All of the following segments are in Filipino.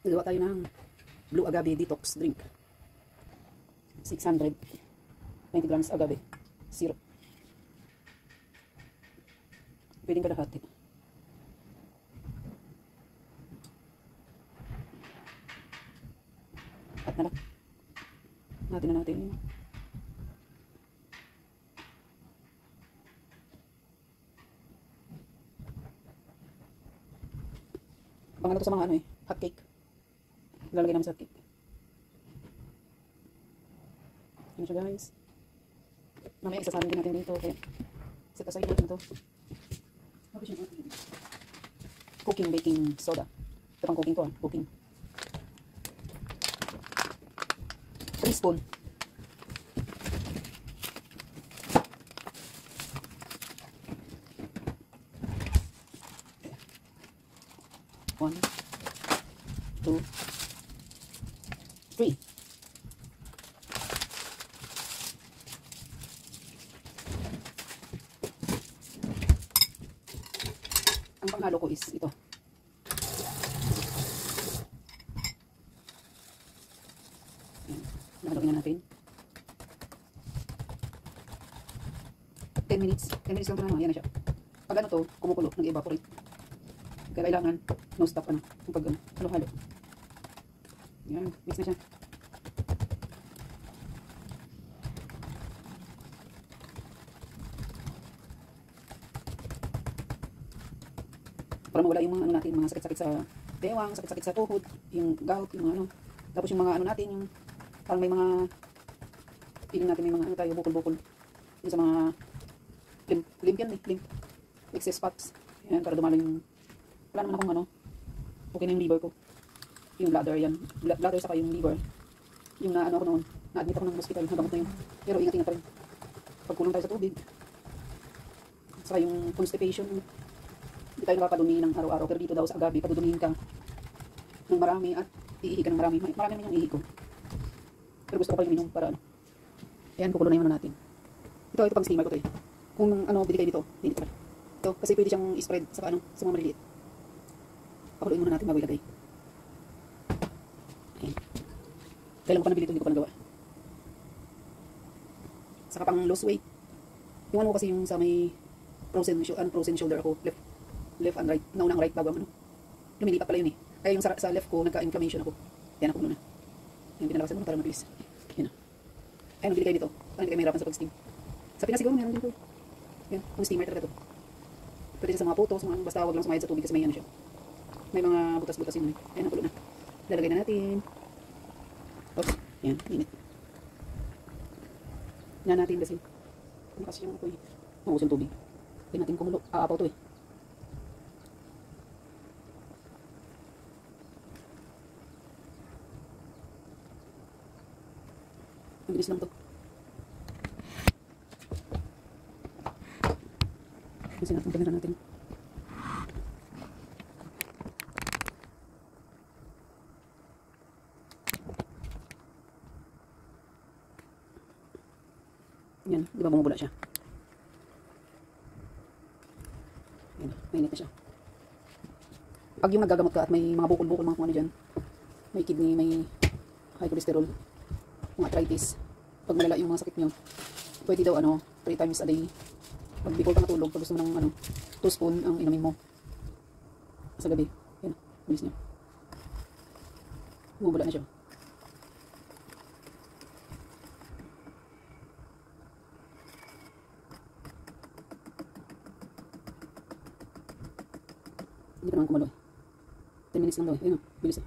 Nagawa tayo ng Blue Agave Detox Drink. 600 90 grams agave syrup. Pwedeng kalahati. At na lang. Natin na natin. Pang ano to sa mga ano eh, hot cake. Lalagay namin sa hot cake. Ano siya guys? Mamaya isasabi din natin dito. Kaya set aside natin ito. Cooking baking soda. Ito pang cooking to ah. Cooking. 3 spoon. One, two, three. Ang panghalo ko is ito. Nahaloin na natin. 10 minutes. 10 minutes lang ito naman. Yan na siya. Pag ano to, kumukulo, nag-evaporate. Kaya kailangan no stop ano, pag halo-halo. Yan, mix na siya. Para mawala yung mga ano natin, mga sakit-sakit sa bewang, sakit-sakit sa tuhod, yung gout, yung ano. Tapos yung mga ano natin, yung parang may mga feeling natin may mga ano tayo, bukol-bukol. Yung sa mga lymph yan eh, lymph. Excess spots. Yan, para dumalo yung wala naman akong ano, okay na yung liver ko. Yung bladder yan. Bladder saka yung liver. Yung na ano ako noon, na-admit ako ng hospital, nabangot na yun. Pero ingat-ingat pa rin. Pagkulang tayo sa tubig. Saka yung constipation, hindi tayo nakakadumi ng araw-araw. Pero dito daw sa agave, padudumihin ka ng marami at iihi ka ng marami. Marami naman yung ihi ko. Pero gusto ko pa yung minom para ano. Ayan, kukulo na yung ano natin. Ito pang steamer ko to eh. Kung ano, bili kayo dito, hindi pa. Ito, kasi pwede siyang i-spread sa ano, sa mga maliliit. Pakuluin muna natin bago ilagay. Ayan. Kailan ko pa nabili ito, hindi ko pa nagawa. Saka pang lose weight. Yung ano kasi yung sa may frozen shoulder ako, left and right, naunang right bago ang ano. Lumilipat pala yun eh. Kaya yung sa left ko, nagka-inflammation ako. Ayan, ako muna. Ayan, pinalabasan mo para mabilis. Ayan na. Ayan, magbili kayo dito. Para hindi kayo mahirapan sa pag-steam. Sa Pinas siguro, meron din ito. Ayan, yung steamer talaga ito. Pwede sa mga puto, basta huwag lang sumayad sa tubig kasi may ano siya. May mga butas-butas yun. Ayan, nakulo na. Lalagay na natin. Oops. Ayan, init. Yan natin kasi. Ano kasi yung ako eh. Maubos yung tubig. Ayan natin kumulo. Aapaw to eh. Ang bilis lang to. Kasi natin kamera natin. Yan, di ba bumubula siya? Yan, mainit na siya. Pag yung nagagamot ka at may mga bukol-bukol mga kung ano dyan, may kidney, may high cholesterol, mga arthritis, pag malala yung mga sakit nyo, pwede daw ano, 3 times a day. Pag before ka matulog, pag gusto mo ng ano, 2 spoon ang inumin mo sa gabi. Yan, bilis nyo. Bumubula na siya. Hindi pa naman kumalo eh. 10 minutes lang daw eh. Ayun o, bilis eh.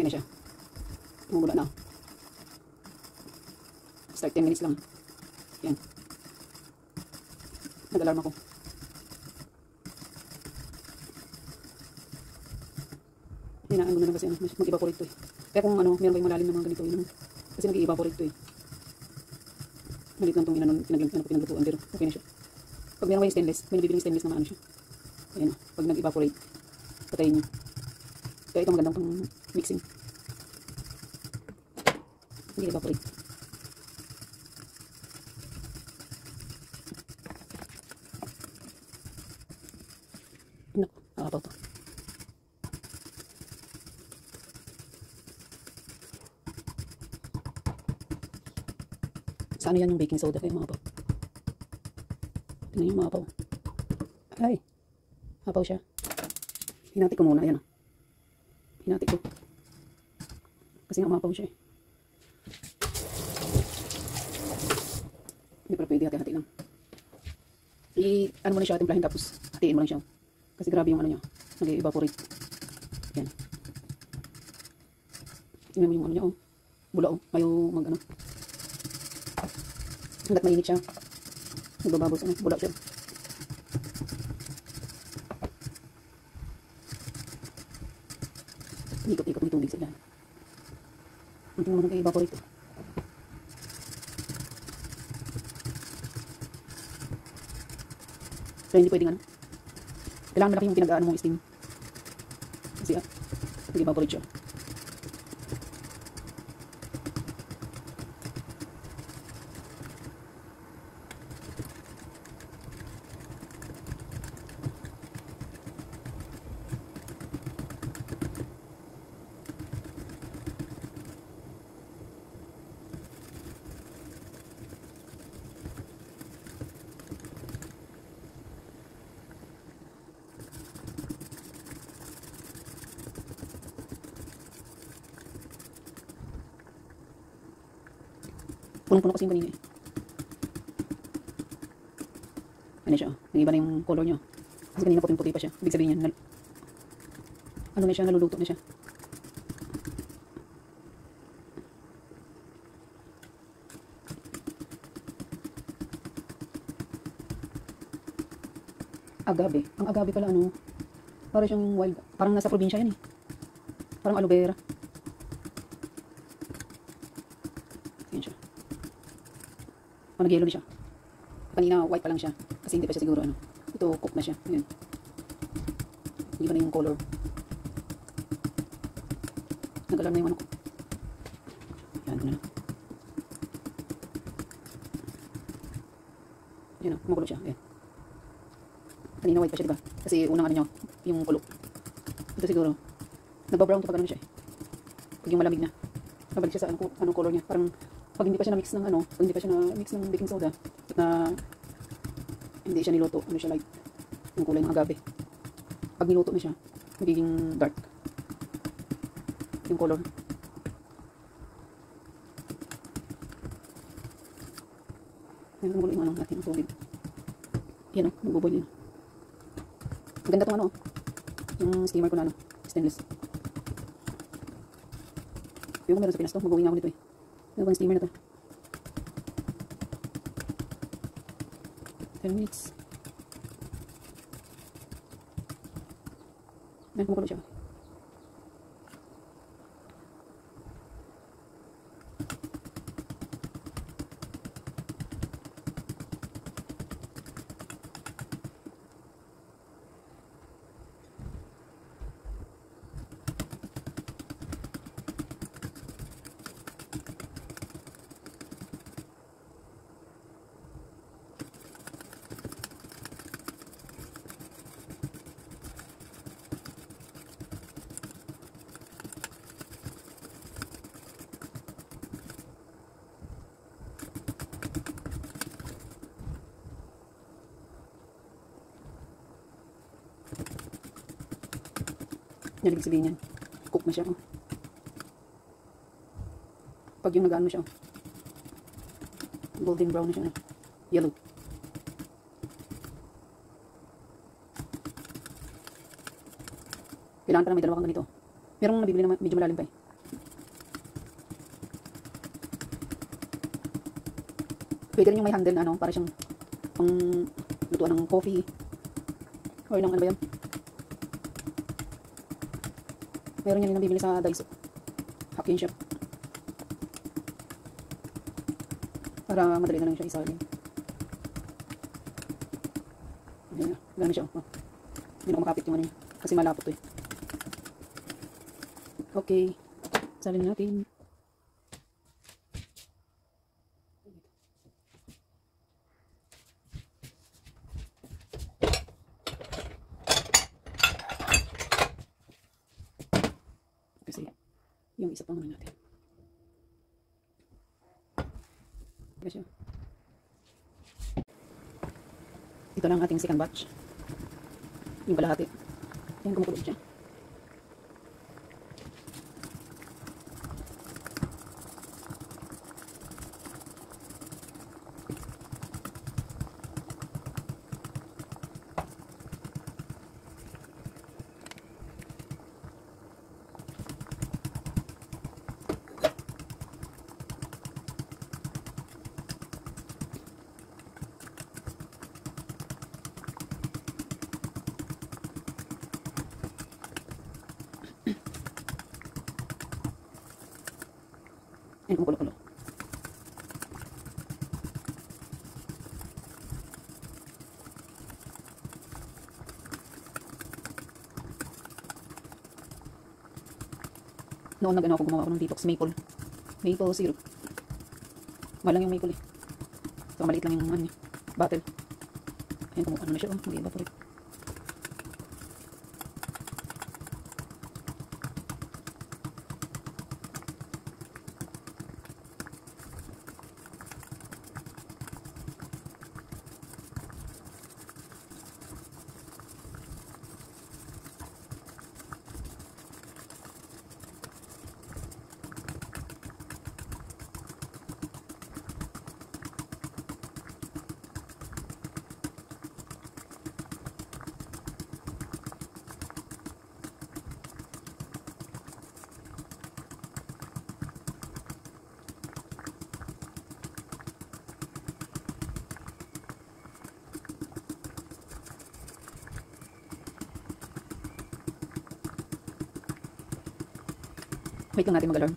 Ayan na siya. Bumubula na. Start 10 minutes lang. Yan. Nag-alarm ako. Hinaan ko na lang kasi ano, mag-evaporate to eh. Kaya kung ano, meron kayong malalim na mga ganito yun. Kasi nag-evaporate to eh. Malit lang itong pinaglutuan pero okay na siya. Pag meron kayong stainless, may nabibiling stainless na maano siya. Ayan o, pag nag-evaporate, patayin nyo. Kaya ito magandang pang mixing. Hindi evaporate. maapaw to. Sa ano yan yung baking soda kaya maapaw. Tingnan yung maapaw. Ay, maapaw siya. Hinati ko muna, ayan o. Hinati ko. Kasi nga maapaw siya eh. Hindi pala pwede hati-hati lang. Ano mo na siya, timplahin tapos hatiin mo lang siya. Kasi grabe yung ano niya, nag-evaporate. Yan. Tingnan mo yung ano niya, oh. Bula, oh. Ayaw mag ano. Hanggat mainit siya. Nagbababos, ano, bula siya. Ikot-ikot ng tubig sila. Tingnan mo nag-evaporate. So, hindi pwedeng ano. Kailangan malaki yung pinag-ano mong steam. Kasi nag-evaporate siya. Punong-puno kasi yung kanina eh. Ano siya, nag-iba na yung color niya. Kasi kanina puting-puti pa siya. Ibig sabihin niya, ano na siya, naluluto na siya. Agave. Ang agave pala ano, parang siyang wild. Parang nasa probinsya yan eh. Parang aloe vera. Yan siya. Nag-yellow na siya. Kanina white pa lang siya. Kasi hindi pa siya siguro ano. Ito cook na siya. Ayan. Hindi ba na yung color. Nag-alarm na yung ano ko. Ayan ko na lang. Ayan o, kumukulo siya. Ayan. Kanina white pa siya diba? Kasi unang ano niya, yung kulo. Ito siguro. Nagba-brown kapag ano siya eh. Pag yung malamig na. Nabalik siya sa anong color niya. Parang pag hindi pa siya na-mix ng ano, pag hindi pa siya na-mix ng baking soda, at na hindi siya niluto, ano siya like, yung kulay ng agave. Pag niluto na siya, magiging dark. Yung color. Ayan, magulo yung ano natin, ang tubig. Yan o, magbuboil yun. Maganda itong ano, yung steamer ko na ano, stainless. Yung meron sa Pinas to, mag-uwi nga ako dito eh. Ano bang steamer na to? 10 minutes. Ayan, kumukulo siya. Yan, ibig sabihin yan. Cook na siya. Oh. Pag yung nag-ano siya. Golden brown na siya. Yellow. Kailangan pa na may dalawa kang ganito. Merong nabibili na medyo malalim pa eh. Pwede rin yung may handle na ano, para siyang pang lutuan ng coffee. Or ng ano ba yan? Meron yan yung nabibili sa Daiso. Hack and shop. Para madali na lang siya isalin. Ayan na. Gano'n siya. Oh. Hindi na makapit yung ano yun. Kasi malapot to eh. Okay. Salin natin. Yung isa pang ano natin. Kasi, ito na ang ating second batch. Yung kalahati. Yan, kumukulog siya. Ayan, kumukulo-kulo. Noon nag-ano ako, gumawa ako ng detox maple. Maple syrup. Mahal lang yung maple eh. So, maliit lang yung ano, bottle. Ayan, ano na siya, oh, mag-evaporate. Wait lang natin mag-alarm.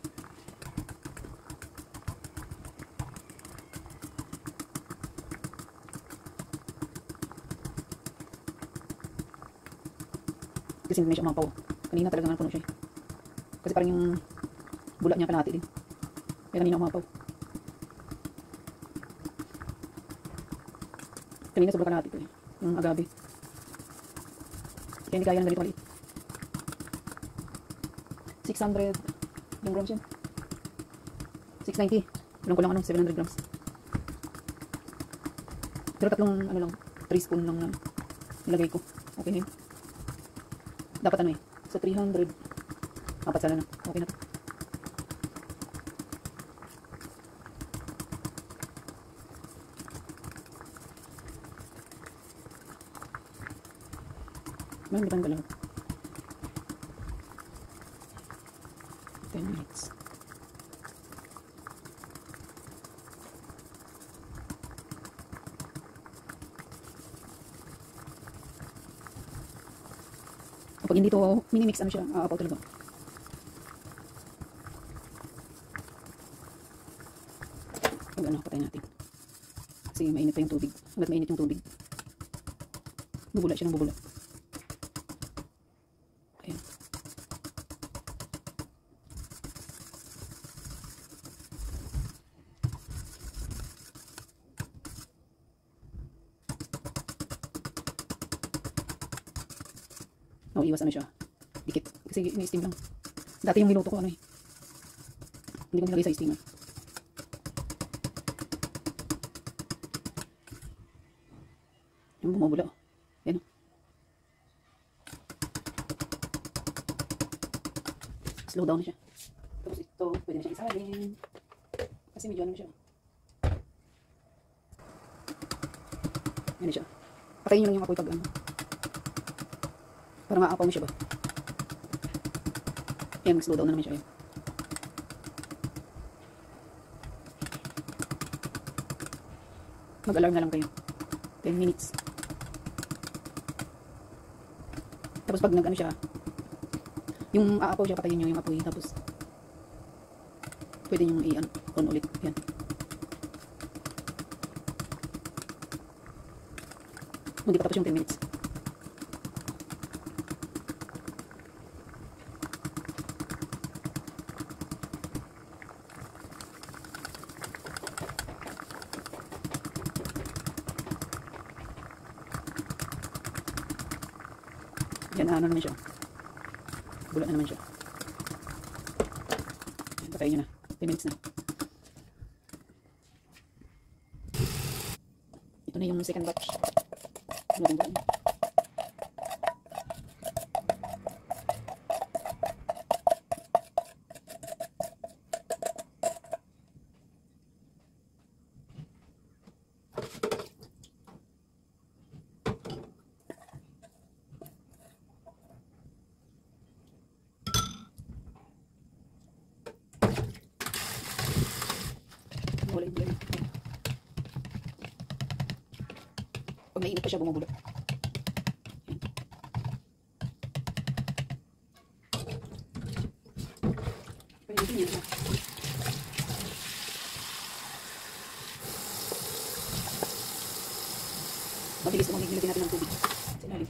Kasi hindi siya umapaw. Kanina talaga napuno siya eh. Kasi parang yung bula niya kalahati din. Kaya kanina umapaw. Kanina sobrang kalahati ito eh. Yung agave. Kaya hindi kaya ng ganito maliit. 600 yung grams yun. 690. Walang ko lang ano, 700 grams. Pero tatlong ano lang, 3 spoon lang na nilagay ko. Okay na yun. Dapat ano eh, sa 300, apat sala na. Okay na to. Mayroon di pa yung galaw. 10 minutes. Kapag hindi to minimix, ano siya, aapaw talaga. Pag ano, patay natin. Kasi mainit pa yung tubig. Hanggat mainit yung tubig, bubula siya ng bubula. Ayan. O, iwas ano siya, dikit. Kasi ini-steam lang. Dati yung minuto ko ano eh, hindi ko nilagay sa steamer. Yung bumubula oh. Yan o. Slow down na siya. Tapos ito, pwede na siya isalin. Kasi medyo ano siya. Yan siya. Patayin nyo lang yung apoy pag ano. Para maapaw mo siya ba? Ayan, mag-slow down na naman siya. Ayan. Mag-alarm na lang kayo. 10 minutes. Tapos pag nag-ano siya, yung aapaw siya, patayin nyo yung apoy. Tapos pwede nyo i-on ulit. Ayan. Hindi pa tapos yung 10 minutes. Yan, ano naman siya. Bula na naman siya. Patayin nyo na. 10 minutes na. Ito na yung second batch. Ano natin doon? Wala yung blend. Pag mainit pa siya, bumubulot. Pwede niya na. Mabilis na mamigilagin natin ng tubig. Sa ilalim.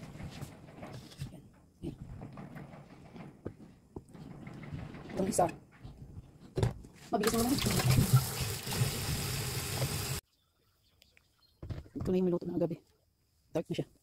Yan. Itong isa. Mabilis naman naman. Ito na yung minuto ng gabi. Dark na siya.